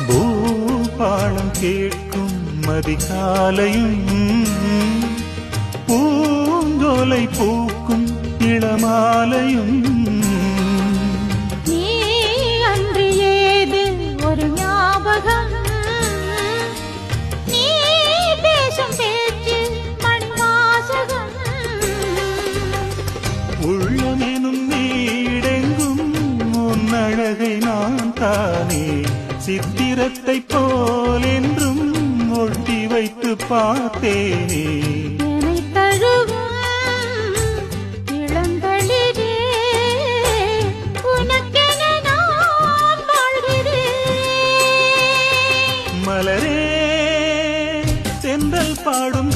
பூபாளம் கேட்கும் மதிகாலையும் பூங்கோலை பூக்கும் இளமாலையும் நீ அன்று ஏது ஒரு ஞாபகம் நீ பேசும் பேச்சு மணிவாசகம் உள்ளமெனும் நீடெங்கும் உன் அழகை நான் தானே சித்திரத்தை போல் என்றும் ஒட்டி வைத்து பார்த்தேனே என்னை தழுவும் இளந்தளிரே உனக்கென நான் வாழ்கிறேன் மலரே தென்றல் பாடும்